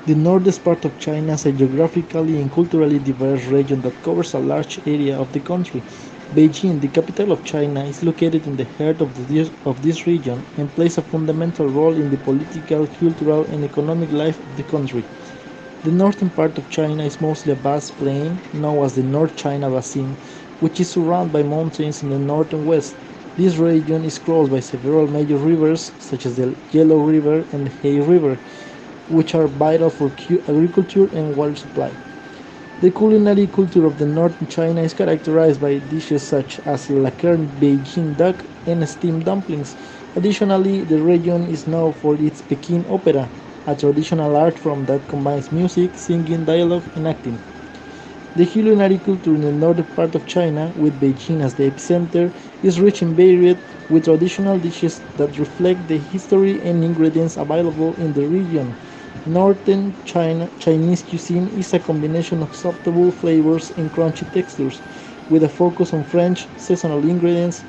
The northern part of China is a geographically and culturally diverse region that covers a large area of the country. Beijing, the capital of China, is located in the heart of this region and plays a fundamental role in the political, cultural, and economic life of the country. The northern part of China is mostly a vast plain known as the North China Basin, which is surrounded by mountains in the north and west. This region is crossed by several major rivers, such as the Yellow River and the Hay River, which are vital for agriculture and water supply. The culinary culture of the northern China is characterized by dishes such as lacquered Beijing duck and steamed dumplings. Additionally, the region is known for its Pekin opera, a traditional art form that combines music, singing, dialogue, and acting. The culinary culture in the northern part of China, with Beijing as the epicenter, is rich and varied, with traditional dishes that reflect the history and ingredients available in the region. Northern Chinese cuisine is a combination of subtle flavors and crunchy textures, with a focus on French seasonal ingredients.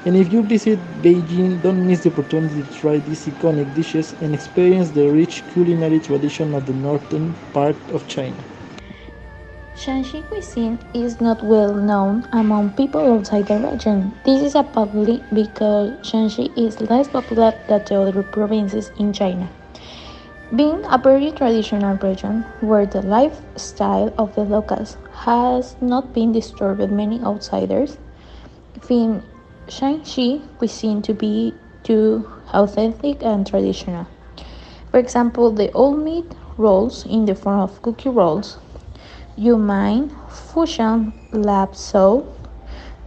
And if you visit Beijing, don't miss the opportunity to try these iconic dishes and experience the rich culinary tradition of the northern part of China. Shanxi cuisine is not well known among people outside the region. This is probably because Shanxi is less popular than the other provinces in China. Being a very traditional region where the lifestyle of the locals has not been disturbed by many outsiders, find Shanxi cuisine to be too authentic and traditional. For example, the old meat rolls in the form of cookie rolls, yu mein, fusion lap so,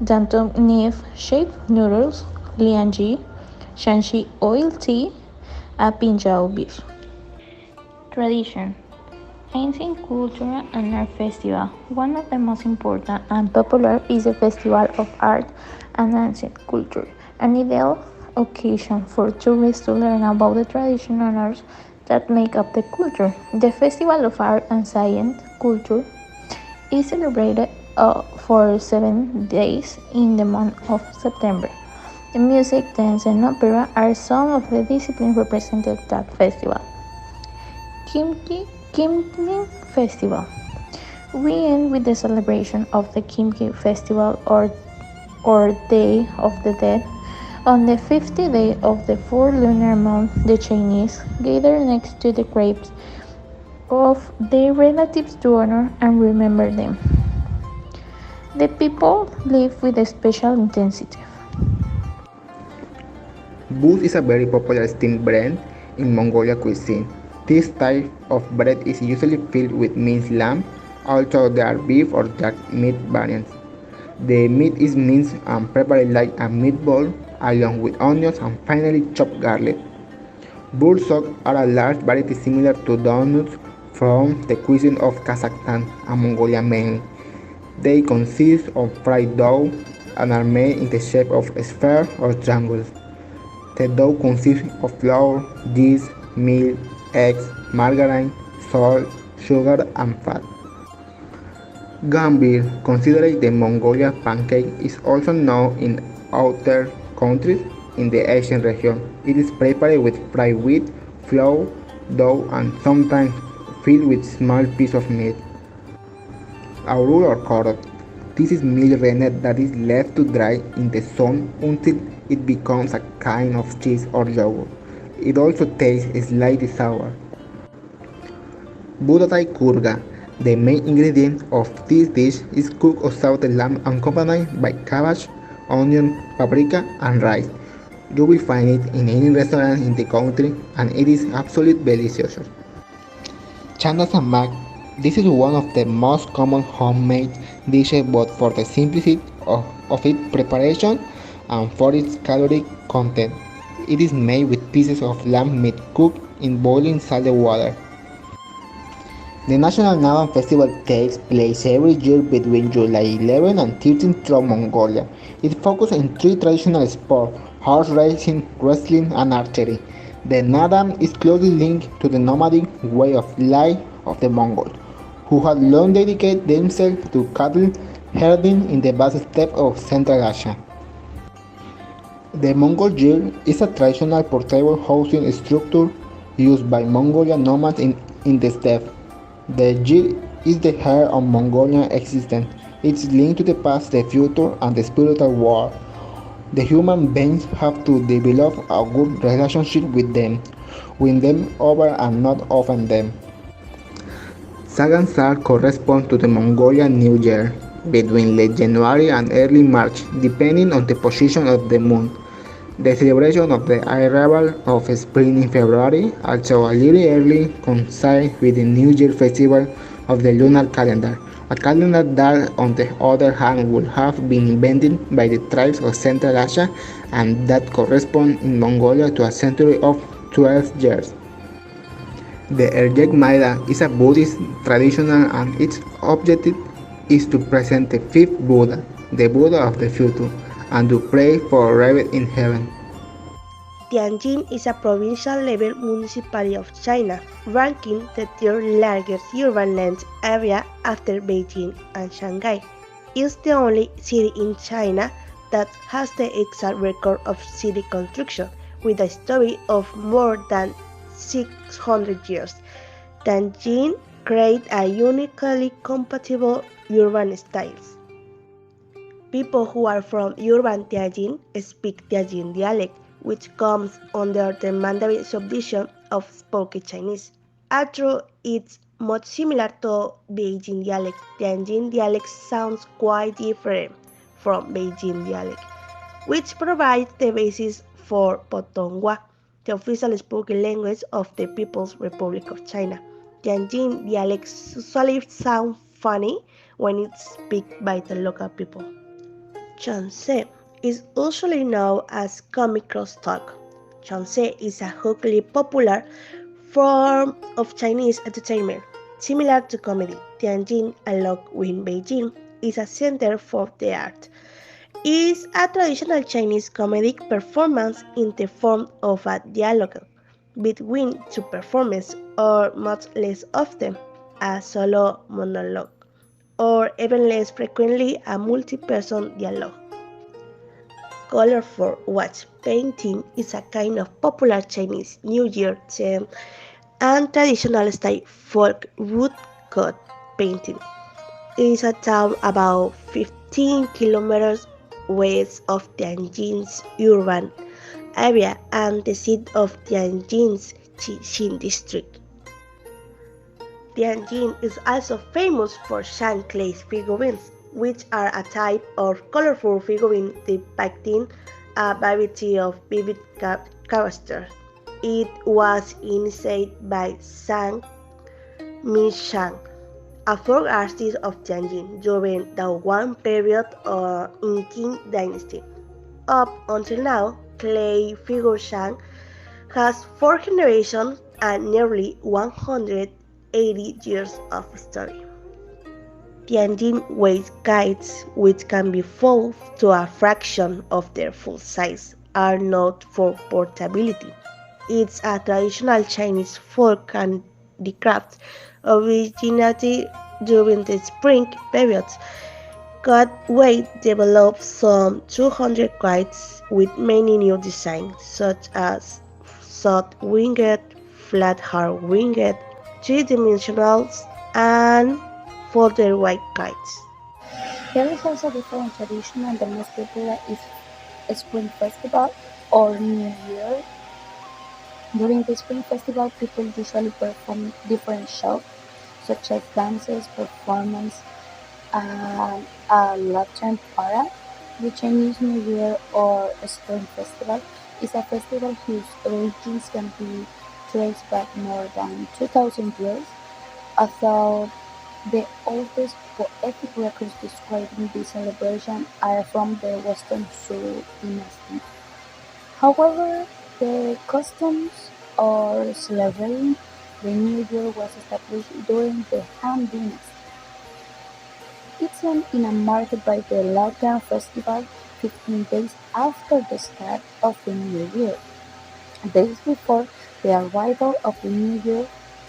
danton leaf shaped noodles, lianji, Shanxi oil tea, and pinjao beef. Tradition. Ancient culture and art festival. One of the most important and popular is the Festival of Art and Ancient Culture, an ideal occasion for tourists to learn about the traditional arts that make up the culture. The Festival of Art and Science Culture is celebrated for 7 days in the month of September. The music, dance, and opera are some of the disciplines represented at that festival. Kimchi Festival. We end with the celebration of the Kimchi Festival or Day of the Dead. On the 50th day of the fourth lunar month, the Chinese gather next to the graves of their relatives to honor and remember them. The people live with a special intensity. Bus is a very popular steamed bread in Mongolia cuisine. This type of bread is usually filled with minced lamb, although there are beef or jack meat variants. The meat is minced and prepared like a meatball, along with onions and finely chopped garlic. Bursok are a large variety similar to donuts from the cuisine of Kazakhstan and Mongolia mainly. They consist of fried dough and are made in the shape of spheres or triangles. The dough consists of flour, yeast, milk, eggs, margarine, salt, sugar, and fat. Gambir, considered the Mongolia pancake, is also known in other countries in the Asian region. It is prepared with fried wheat, flour, dough, and sometimes filled with small pieces of meat. Aurur or carrot. This is meat rennet that is left to dry in the sun until it becomes a kind of cheese or yogurt. It also tastes slightly sour. Budotai kurga. The main ingredient of this dish is cooked or salted lamb accompanied by cabbage, onion, paprika, and rice. You will find it in any restaurant in the country and it is absolutely delicious. Chana samak. This is one of the most common homemade dishes both for the simplicity of its preparation and for its caloric content. It is made with pieces of lamb meat cooked in boiling salted water. The National Navan Festival takes place every year between July 11 and 13 throughout Mongolia. It focuses on three traditional sports: horse racing, wrestling, and archery. The Nadan is closely linked to the nomadic way of life of the Mongols, who had long dedicated themselves to cattle herding in the vast steppes of Central Asia. The Mongol yurt is a traditional portable housing structure used by Mongolian nomads in in the steppe. The Jil is the heart of Mongolian existence. It's linked to the past, the future, and the spiritual world. The human beings have to develop a good relationship with them, win them over and not offend them. Sagansar corresponds to the Mongolian New Year, between late January and early March, depending on the position of the moon. The celebration of the arrival of spring in February, also a little early, coincides with the New Year festival of the lunar calendar, a calendar that, on the other hand, would have been invented by the tribes of Central Asia and that corresponds in Mongolia to a century of 12 years. The Erjek Maida is a Buddhist traditional and its objective is to present the fifth Buddha, the Buddha of the future, and to pray for arrival in heaven. Tianjin is a provincial-level municipality of China, ranking the third largest urban land area after Beijing and Shanghai. It's the only city in China that has the exact record of city construction, with a history of more than 600 years. Tianjin creates a uniquely compatible urban styles. People who are from urban Tianjin speak Tianjin dialect, which comes under the Mandarin subdivision of spoken Chinese. Although it's much similar to Beijing dialect, Tianjin dialect sounds quite different from Beijing dialect, which provides the basis for Putonghua, the official spoken language of the People's Republic of China. Tianjin dialects usually sound funny when it's spoken by the local people. Chance is usually known as comic crosstalk. Chance is a hugely popular form of Chinese entertainment, similar to comedy. Tianjin, along with Beijing, is a center for the art. It is a traditional Chinese comedic performance in the form of a dialogue between two performers, or much less often, a solo monologue, or even less frequently, a multi-person dialogue. Colorful watch painting is a kind of popular Chinese New Year theme and traditional style folk woodcut painting. It is a town about 15 kilometers west of Tianjin's urban area and the seat of Tianjin's Qixin district. Tianjin is also famous for Shan clay figurines, which are a type of colorful figurine depicting a variety of vivid characters. It was initiated by Zhang Mishang, a folk artist of Tianjin during the Yuan period in Qing Dynasty. Up until now, clay figure Shang has four generations and nearly 180 years of history. Tianjin weight kites, which can be folded to a fraction of their full size, are not for portability. It's a traditional Chinese folk handicraft originated during the spring period. Weight developed some 200 kites with many new designs, such as soft-winged, flat-hard-winged, three-dimensional, and folded white kites. There is also different tradition, and the most popular is Spring Festival or New Year. During the Spring Festival, people usually perform different shows, such as dances, performance, and a lantern parade. The Chinese New Year or Spring Festival is a festival whose origins can be traced back more than 2,000 years, although the oldest poetic records describing this celebration are from the Western Zhou dynasty. However, the customs or celebrating the New Year was established during the Han Dynasty. It's in a marked by the Lantern Festival 15 days after the start of the new year. Days before the arrival of the new year,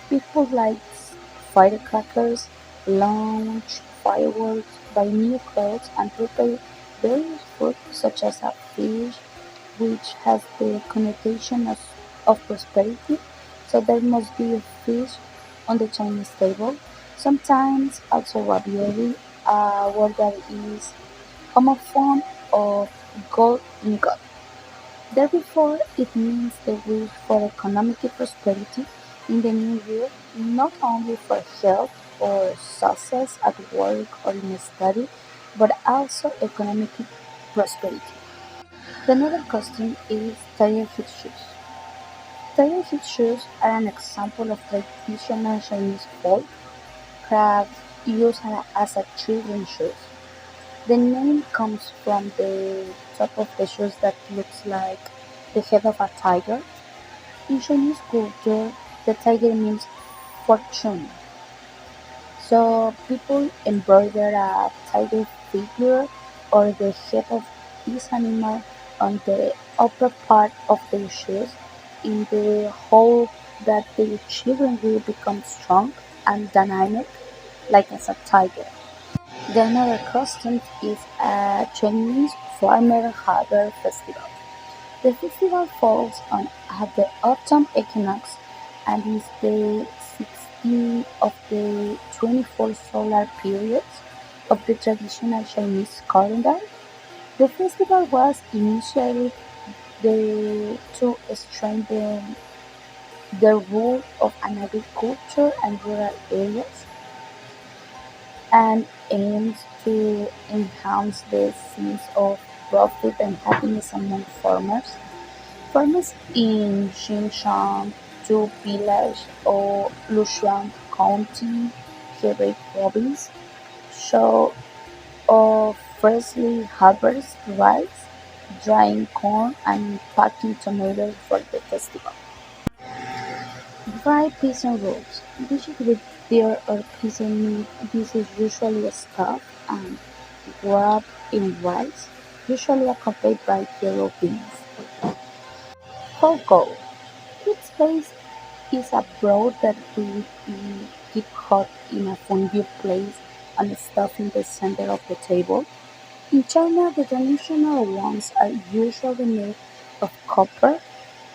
people light firecrackers, launch fireworks, buy new clothes, and prepare various food such as a fish, which has the connotation of prosperity, so there must be a fish on the Chinese table, sometimes also ravioli, a word that is homophone of gold in God. Therefore, it means the wish for economic prosperity in the new year, not only for health or success at work or in study, but also economic prosperity. The another costume is tire hit shoes. Tire hit shoes are an example of traditional Chinese folk craft used as a children's shoes. The name comes from the top of the shoes that looks like the head of a tiger. In Chinese culture, the tiger means fortune, so people embroider a tiger figure or the head of this animal on the upper part of their shoes in the hope that their children will become strong and dynamic like as a tiger. The another custom is a Chinese farmer harvest festival. The festival falls on at the autumn equinox and is the 16th of the 24 solar periods of the traditional Chinese calendar. The festival was initiated to strengthen the role of an agriculture and rural areas and aims to enhance the sense of profit and happiness among farmers. Farmers in Xinjiang, two village of Lushan County, Hebei province, show of freshly harvested rice, drying corn, and packing tomatoes for the festival. Dry peasant rolls. Dishes with beer or peasant meat. This is usually stuffed and wrapped in rice, usually accompanied by yellow beans. Cocoa. Its base is a broth that will be keep hot in a fondue place and stuffed in the center of the table. In China, the traditional ones are usually made of copper.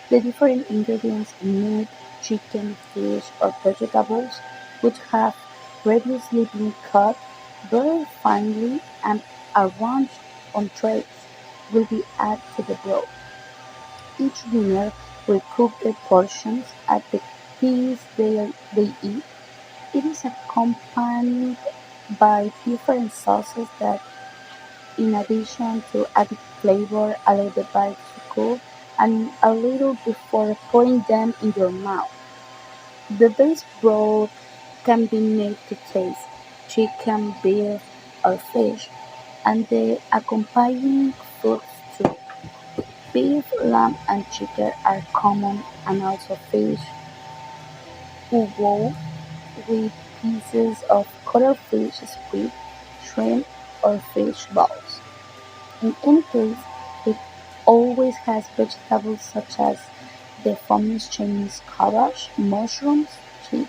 The different ingredients meat, chicken, fish, or vegetables which have previously been cut very finely and arranged on trays will be added to the broth. Each winner will cook their portions at the pace they eat. It is accompanied by different sauces that, in addition to added flavor, allow the bite to cool and a little before putting them in your mouth. The base broth can be made to taste chicken, beef, or fish, and the accompanying foods too. Beef, lamb, and chicken are common, and also fish, uwok, with pieces of cuttlefish, squid, shrimp, or fish balls. In any case, it always has vegetables such as the famous Chinese cabbage, mushrooms, cheese,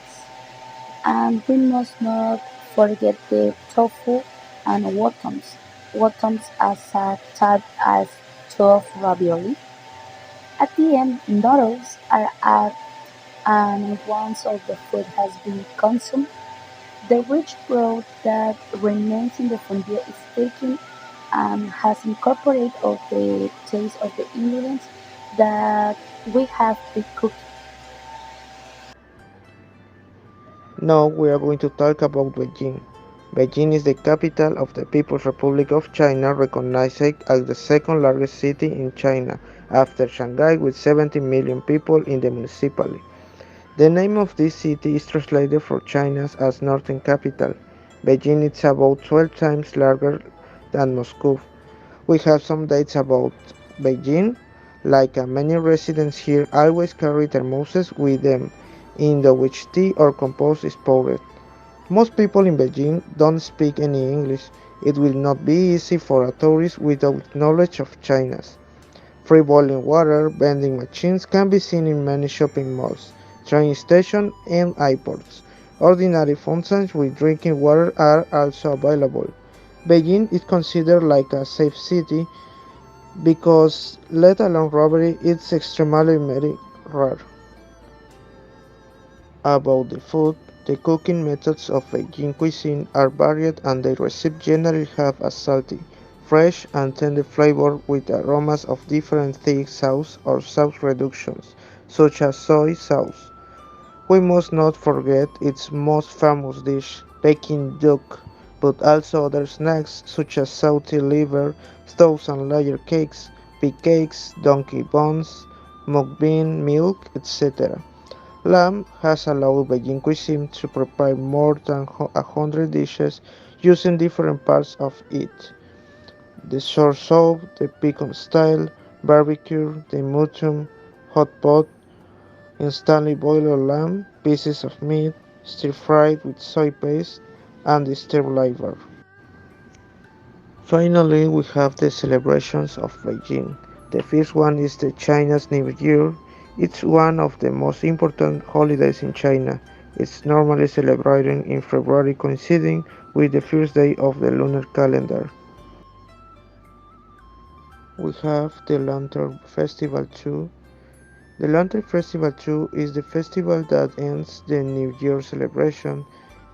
and we must not forget the tofu and wontons. Wontons as a type as tofu ravioli. At the end, noodles are added, and once all the food has been consumed, the rich broth that remains in the fondue is taken and has incorporated all the taste of the ingredients that we have pre-cooked. Now we are going to talk about Beijing. Beijing is the capital of the People's Republic of China, recognized as the second largest city in China after Shanghai with 70 million people in the municipality. The name of this city is translated from China's as Northern Capital. Beijing is about 12 times larger than Moscow. We have some dates about Beijing, like many residents here always carry thermoses with them, in which tea or compost is poured. Most people in Beijing don't speak any English. It will not be easy for a tourist without knowledge of Chinese. Free boiling water vending machines can be seen in many shopping malls, train stations, and airports. Ordinary fountains with drinking water are also available. Beijing is considered like a safe city because, let alone robbery, it's extremely rare. About the food, The cooking methods of Beijing cuisine are varied and the recipes generally have a salty, fresh and tender flavor with aromas of different thick sauce or sauce reductions, such as soy sauce. We must not forget its most famous dish, Pekin duck, but also other snacks such as salty liver, stoves and layer cakes, pea cakes, donkey bones, mung bean milk, etc. Lamb has allowed Beijing cuisine to prepare more than 100 dishes using different parts of it. The short soup, the Pekin style, barbecue, the mutton, hot pot, instantly boiled lamb, pieces of meat, stir-fried with soy paste, and the stir liver. Finally, we have the celebrations of Beijing. The first one is the Chinese New Year. It's one of the most important holidays in China. It's normally celebrated in February, coinciding with the first day of the lunar calendar. We have the Lantern Festival too. The Lantern Festival too is the festival that ends the New Year celebration.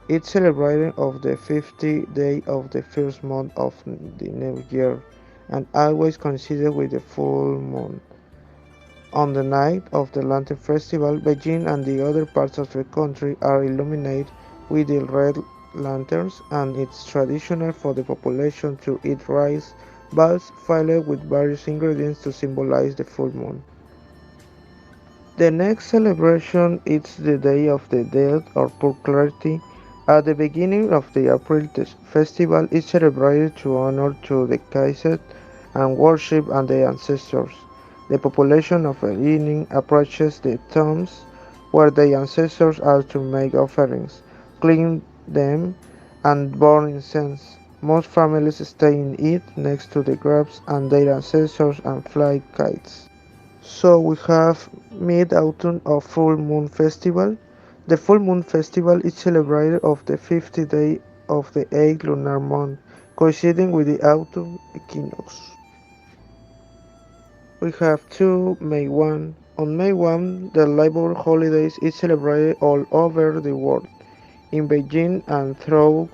It's celebrated of the 50th day of the first month of the new year and always coincided with the full moon. On the night of the Lantern Festival, Beijing and the other parts of the country are illuminated with the red lanterns and it's traditional for the population to eat rice balls filled with various ingredients to symbolize the full moon. The next celebration is the Day of the Dead or Poor Clarity. At the beginning of the April festival is celebrated to honor to the Kaiser and worship and the ancestors. The population of the evening approaches the tombs where the ancestors are to make offerings, clean them, and burn incense. Most families stay in it next to the graves and their ancestors and fly kites. So we have Mid-Autumn or Full Moon Festival. The Full Moon Festival is celebrated of the 50th day of the 8th lunar month, coinciding with the autumn equinox. We have two May 1. On May 1, the Labor holidays is celebrated all over the world. In Beijing and throughout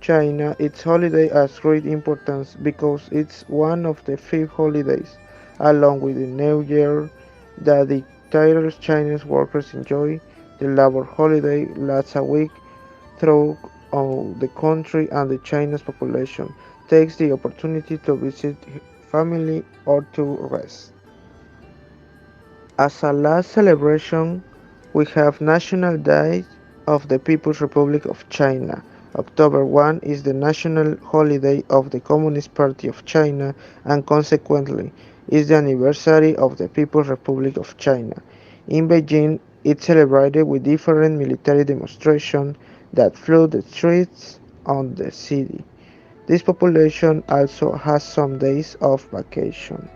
China, its holiday has great importance because it's one of the five holidays, along with the New Year, that the entire Chinese workers enjoy. The labor holiday lasts a week throughout the country and the Chinese population takes the opportunity to visit family or to rest. As a last celebration, we have National Day of the People's Republic of China. October 1 is the national holiday of the Communist Party of China and consequently is the anniversary of the People's Republic of China. In Beijing, it's celebrated with different military demonstrations that flood the streets of the city. This population also has some days of vacation.